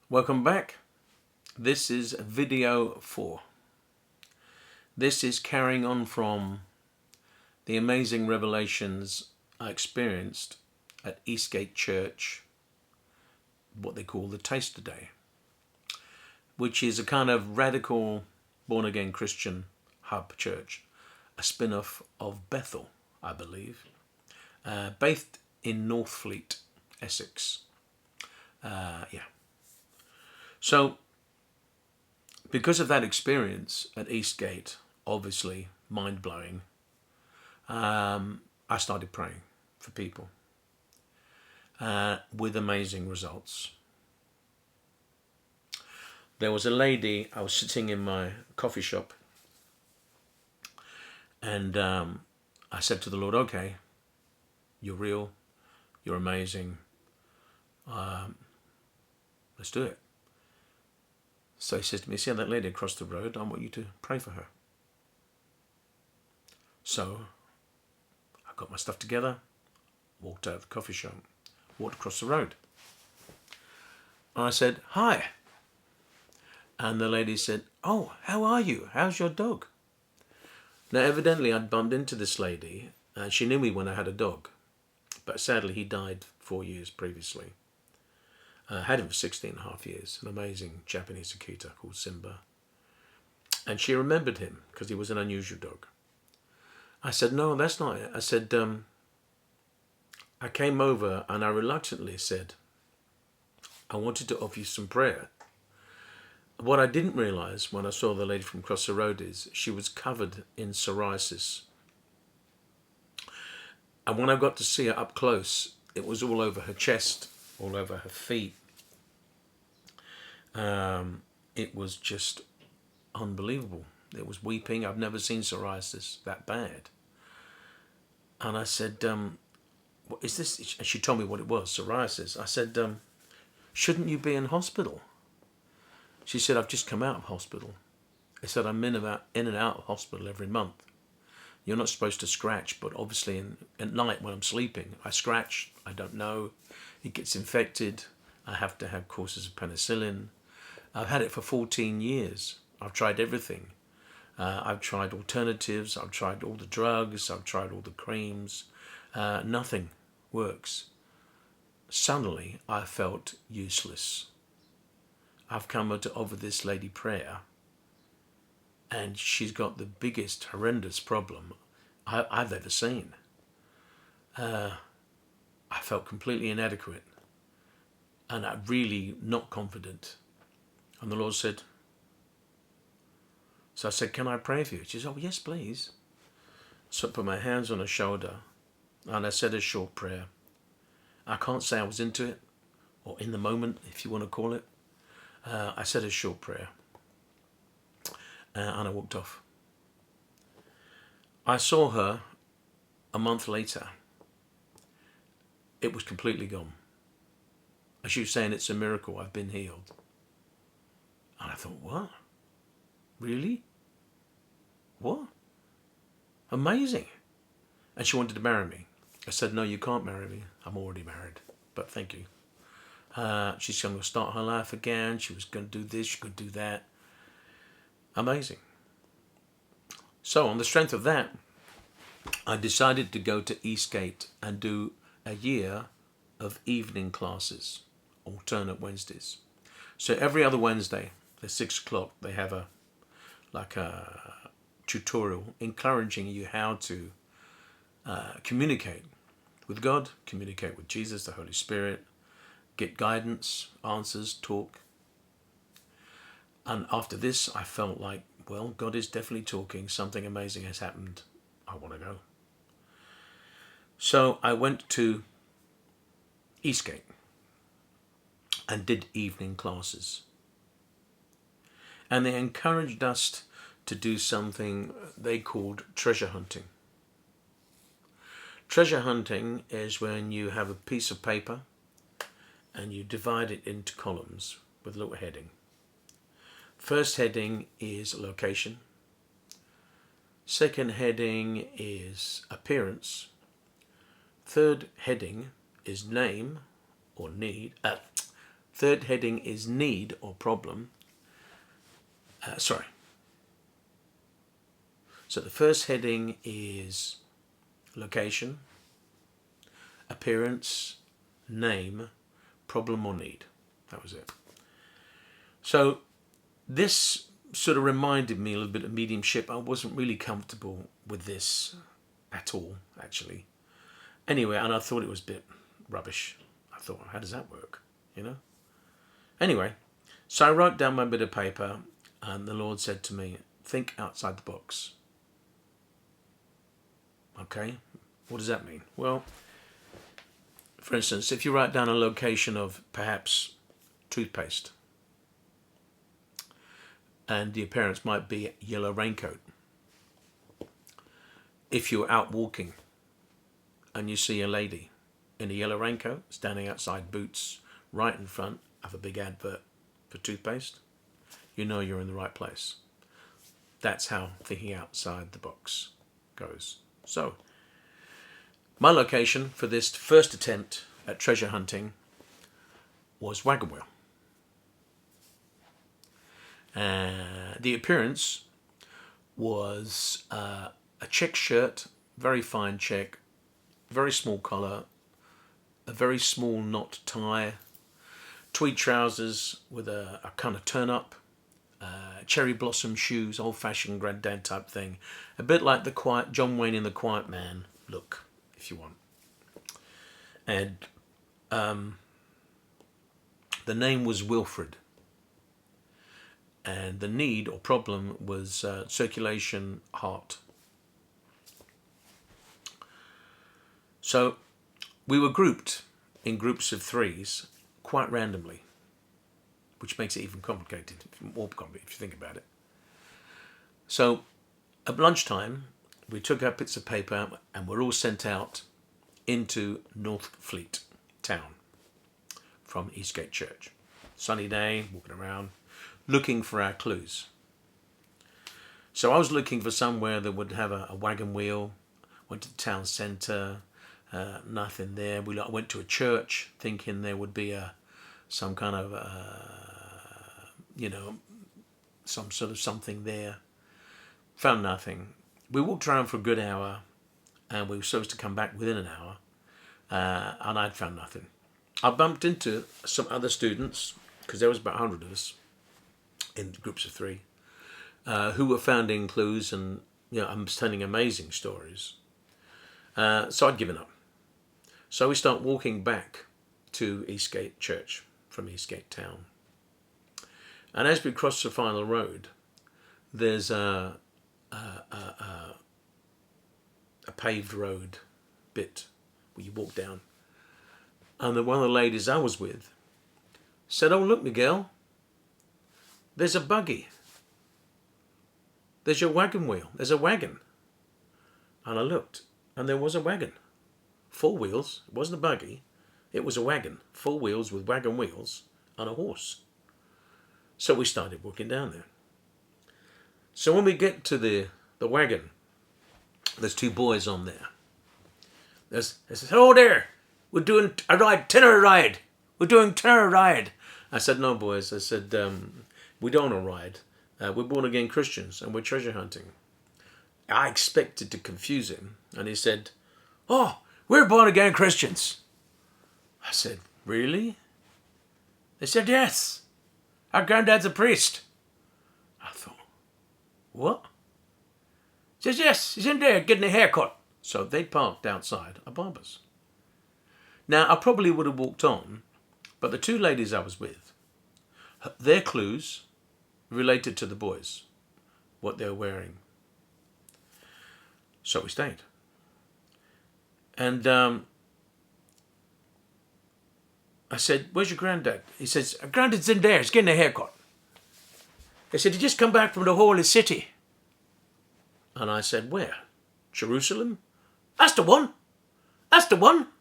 Welcome back. This is video 4. This is carrying on from the amazing revelations I experienced at Eastgate Church, what they call the Taster Day, which is a kind of radical born-again Christian hub church, a spin-off of Bethel, I believe, based in Northfleet, Essex. So, because of that experience at Eastgate, obviously mind-blowing, I started praying for people with amazing results. There was a lady, I was sitting in my coffee shop, and I said to the Lord, okay, you're real, you're amazing, let's do it. So he says to me, see that lady across the road? I want you to pray for her. So I got my stuff together, walked out of the coffee shop, walked across the road. And I said, hi. And the lady said, oh, how are you? How's your dog? Now, evidently, I'd bumped into this lady, and she knew me when I had a dog. But sadly, he died 4 years previously. I had him for 16.5 years, an amazing Japanese Akita called Simba. And she remembered him because he was an unusual dog. I said, no, that's not it. I said, I came over and I reluctantly said, I wanted to offer you some prayer. What I didn't realize when I saw the lady from across the road is she was covered in psoriasis. And when I got to see her up close, it was all over her chest, all over her feet. It was just unbelievable. It was weeping. I've never seen psoriasis that bad. And I said, what is this? And she told me what it was, psoriasis. I said, shouldn't you be in hospital? She said, I've just come out of hospital. I said, I'm in and out of hospital every month. You're not supposed to scratch, but obviously at night when I'm sleeping, I scratch. I don't know. It gets infected. I have to have courses of penicillin. I've had it for 14 years. I've tried everything. I've tried alternatives. I've tried all the drugs. I've tried all the creams. Nothing works. Suddenly, I felt useless. I've come to offer this lady prayer, and she's got the biggest, horrendous problem I've ever seen. I felt completely inadequate, and I'm really not confident. And the Lord said, so I said, can I pray for you? She said, oh, yes, please. So I put my hands on her shoulder, and I said a short prayer. I can't say I was into it, or in the moment, if you want to call it. I said a short prayer, and I walked off. I saw her a month later. It was completely gone. And she was saying, it's a miracle, I've been healed. And I thought, what? Really? What? Amazing. And she wanted to marry me. I said, no, you can't marry me. I'm already married, but thank you. She's going to start her life again. She was going to do this, she could do that. Amazing. So on the strength of that, I decided to go to Eastgate and do a year of evening classes, alternate Wednesdays. So every other Wednesday at 6 o'clock, they have a tutorial encouraging you how to communicate with God, communicate with Jesus, the Holy Spirit, get guidance, answers, talk. And after this, I felt like, well, God is definitely talking. Something amazing has happened. I want to go. So I went to Eastgate and did evening classes. And they encouraged us to do something they called treasure hunting. Treasure hunting is when you have a piece of paper and you divide it into columns with a little heading. First heading is location. Second heading is appearance. Third heading is name or need. Third heading is need or problem. So the first heading is location, appearance, name, problem or need. That was it. So this sort of reminded me a little bit of mediumship. I wasn't really comfortable with this at all, actually. Anyway, and I thought it was a bit rubbish. I thought, how does that work? You know? Anyway, so I wrote down my bit of paper, and the Lord said to me, think outside the box. Okay, what does that mean? Well, for instance, if you write down a location of perhaps toothpaste, and the appearance might be yellow raincoat. If you're out walking and you see a lady in a yellow raincoat standing outside Boots right in front of a big advert for toothpaste, you know you're in the right place. That's how thinking outside the box goes. So, my location for this first attempt at treasure hunting was Wagon Wheel. The appearance was a check shirt, very fine check, very small collar, a very small knot tie, tweed trousers with a kind of turn up, cherry blossom shoes, old-fashioned granddad type thing, a bit like the quiet John Wayne in The Quiet Man look, if you want. And the name was Wilfred. And the need or problem was circulation, heart. So we were grouped in groups of threes quite randomly, which makes it even complicated, more complicated if you think about it. So at lunchtime, we took our bits of paper and we're all sent out into Northfleet town from Eastgate Church. Sunny day, walking around, looking for our clues. So I was looking for somewhere that would have a wagon wheel. Went to the town centre, nothing there. We went to a church thinking there would be some kind of, some sort of something there. Found nothing. We walked around for a good hour and we were supposed to come back within an hour, and I'd found nothing. I bumped into some other students, because there was about 100 of us, in groups of three, who were finding clues and I'm telling amazing stories. So I'd given up. So we start walking back to Eastgate Church from Eastgate Town. And as we cross the final road, there's a paved road bit where you walk down. And one of the ladies I was with said, "Oh, look, Miguel, there's a buggy. There's your wagon wheel. There's a wagon." And I looked, and there was a wagon. 4 wheels. It wasn't a buggy. It was a wagon. 4 wheels with wagon wheels and a horse. So we started walking down there. So when we get to the wagon, there's 2 boys on there. They said, "Hello there. We're doing a ride, tenor ride. We're doing tenor ride." I said, "No, boys." I said, "We don't want to ride. We're born again Christians and we're treasure hunting." I expected to confuse him, and he said, "Oh, we're born again Christians." I said, "Really?" They said, "Yes. Our granddad's a priest." I thought, "What?" He says, "Yes, he's in there getting a haircut." So they parked outside a barber's. Now, I probably would have walked on, but the 2 ladies I was with, their clues related to the boys, what they were wearing. So we stayed. And I said, "Where's your granddad?" He says, "Granddad's in there. He's getting a haircut." They said, "He just come back from the Holy City." And I said, "Where? Jerusalem?" "That's the one. That's the one."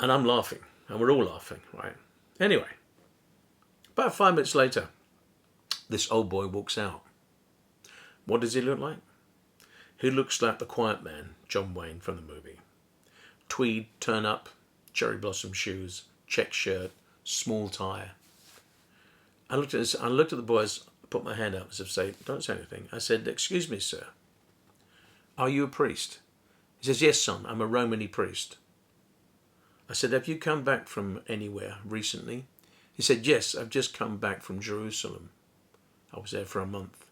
And I'm laughing. And we're all laughing, right? Anyway, about 5 minutes later, this old boy walks out. What does he look like? He looks like the quiet man, John Wayne from the movie. Tweed, turn up, cherry blossom shoes, check shirt, small tyre. I looked at the boys, put my hand up as if to say, don't say anything. I said, excuse me, sir, are you a priest? He says, yes, son, I'm a Romany priest. I said, have you come back from anywhere recently? He said, yes, I've just come back from Jerusalem. I was there for a month.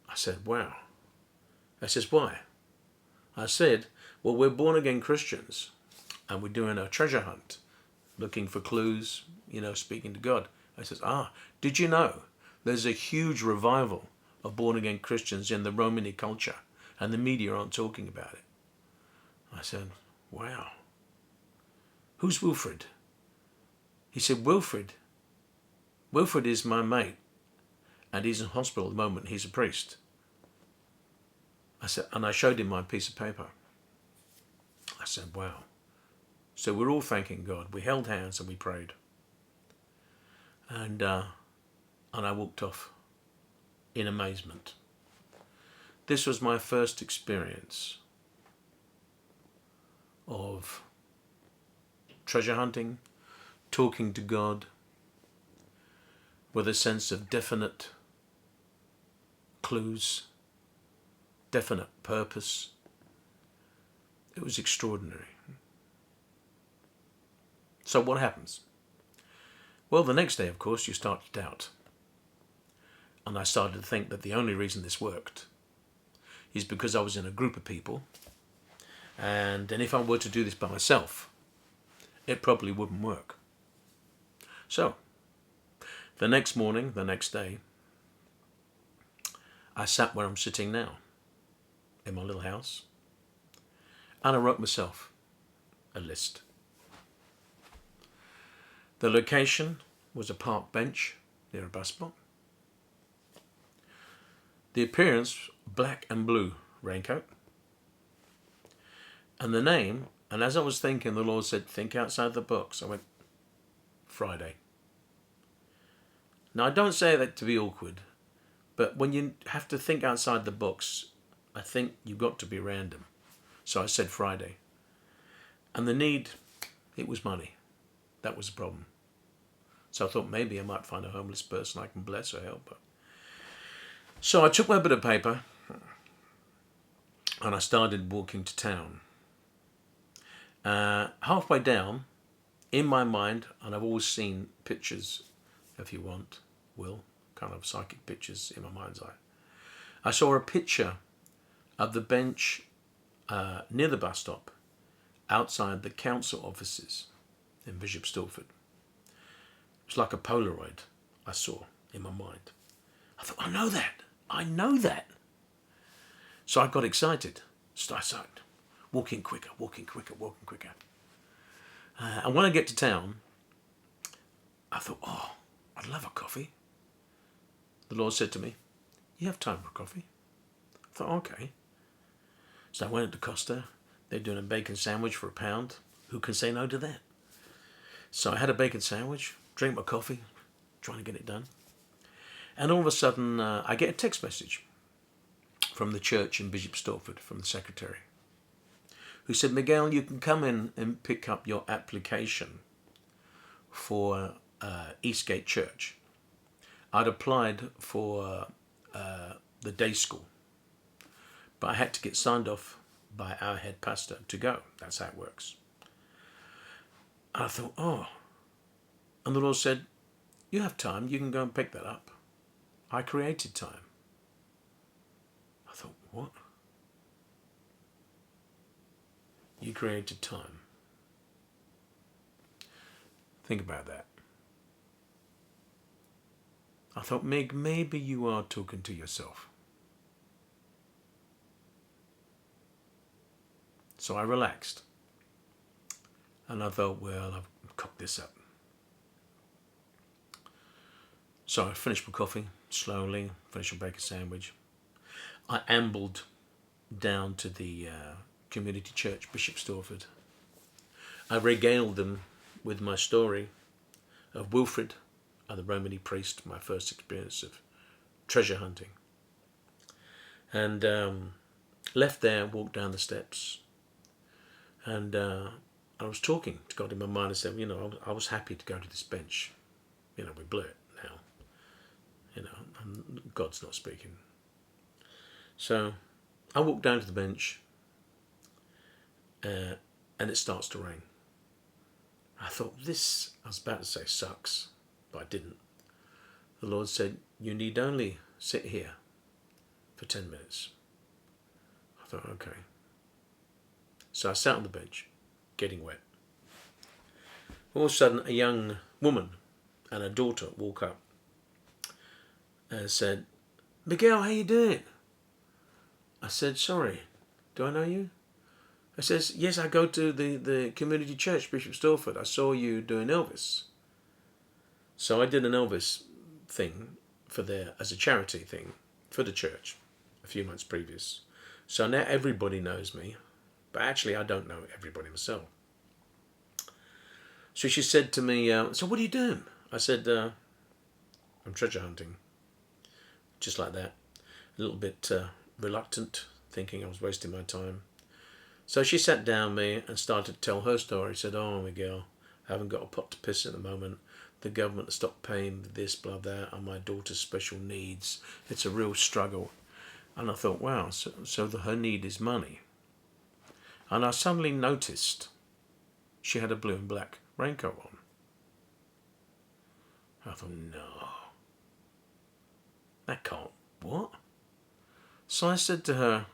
I said, wow. I says, why? I said, well, we're born again Christians and we're doing a treasure hunt, looking for clues, speaking to God. I says, did you know there's a huge revival of born again Christians in the Romany culture and the media aren't talking about it? I said, wow. Who's Wilfred? He said, Wilfred is my mate and he's in hospital at the moment. He's a priest. I said, and I showed him my piece of paper. I said, wow. So we're all thanking God. We held hands and we prayed. And I walked off in amazement. This was my first experience of treasure hunting, talking to God with a sense of definite clues, definite purpose. It was extraordinary. So what happens? Well, the next day, of course, you start to doubt. And I started to think that the only reason this worked is because I was in a group of people. And if I were to do this by myself, it probably wouldn't work. So, the next morning, the next day, I sat where I'm sitting now, in my little house, and I wrote myself a list. The location was a park bench near a bus stop. The appearance, black and blue raincoat. And the name, and as I was thinking, the Lord said, think outside the box. I went, Friday. Now, I don't say that to be awkward, but when you have to think outside the box, I think you've got to be random. So I said Friday. And the need, it was money. That was the problem. So I thought maybe I might find a homeless person I can bless or help her. So I took my bit of paper and I started walking to town. Halfway down, in my mind, and I've always seen pictures, if you want, Will, kind of psychic pictures in my mind's eye. I saw a picture of the bench near the bus stop outside the council offices in Bishop Stortford. It was like a Polaroid I saw in my mind. I thought, I know that. So I got excited. So I started walking quicker. And when I get to town, I thought, I'd love a coffee. The Lord said to me, you have time for coffee? I thought, okay. So I went to Costa. They're doing a bacon sandwich for £1. Who can say no to that? So I had a bacon sandwich, drank my coffee, trying to get it done. And all of a sudden, I get a text message from the church in Bishop Stortford, from the secretary, who said, Miguel, you can come in and pick up your application for Eastgate Church. I'd applied for the day school, but I had to get signed off by our head pastor to go. That's how it works. I thought, and the Lord said, you have time, you can go and pick that up. I created time. I thought, what? You created time. Think about that. I thought, Meg, maybe you are talking to yourself. So I relaxed. And I thought, well, I've cocked this up. So I finished my coffee, slowly, finished my bacon sandwich. I ambled down to the community church, Bishop Stortford. I regaled them with my story of Wilfred, the Romany priest, my first experience of treasure hunting. And left there, walked down the steps. And I was talking to God in my mind. I said, I was happy to go to this bench. We blew it now. And God's not speaking. So I walked down to the bench, and it starts to rain. I thought, this, I was about to say sucks, but I didn't. The Lord said, you need only sit here for 10 minutes. I thought, okay. So I sat on the bench, getting wet. All of a sudden, a young woman and her daughter walk up and said, Miguel, how you doing? I said, sorry, do I know you? I says, yes, I go to the community church, Bishop Stortford. I saw you doing Elvis. So I did an Elvis thing as a charity thing for the church a few months previous. So now everybody knows me, but actually I don't know everybody myself. So she said to me, so what are you doing? I said, I'm treasure hunting. Just like that. A little bit reluctant, thinking I was wasting my time. So she sat down me and started to tell her story. She said, oh, Miguel, I haven't got a pot to piss at the moment. The government has stopped paying this, blah, blah, and my daughter's special needs. It's a real struggle. And I thought, wow, so her need is money. And I suddenly noticed she had a blue and black raincoat on. I thought, no, that can't, what? So I said to her,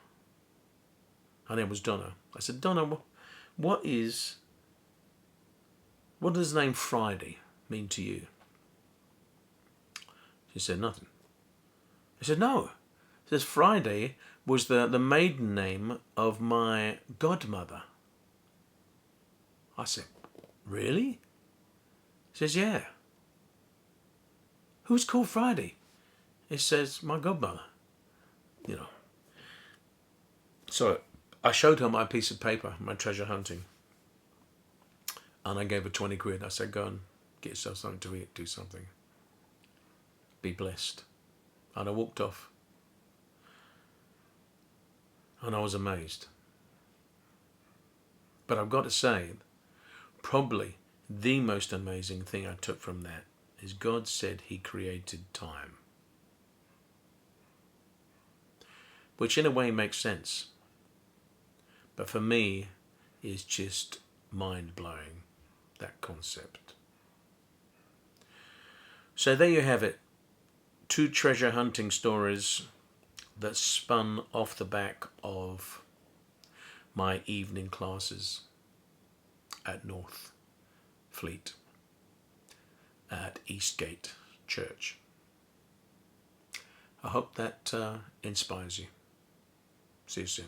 her name was Donna. I said, Donna, what does the name Friday mean to you? She said, nothing. I said, no. It says Friday was the maiden name of my godmother. I said, really? She says, yeah. Who's called Friday? It says, my godmother. So I showed her my piece of paper, my treasure hunting. And I gave her 20 quid. I said, go and get yourself something to eat, do something. Be blessed. And I walked off. And I was amazed. But I've got to say, probably the most amazing thing I took from that is God said he created time. Which in a way makes sense. But for me, is just mind-blowing, that concept. So there you have it. 2 treasure hunting stories that spun off the back of my evening classes at Northfleet at Eastgate Church. I hope that inspires you. See you soon.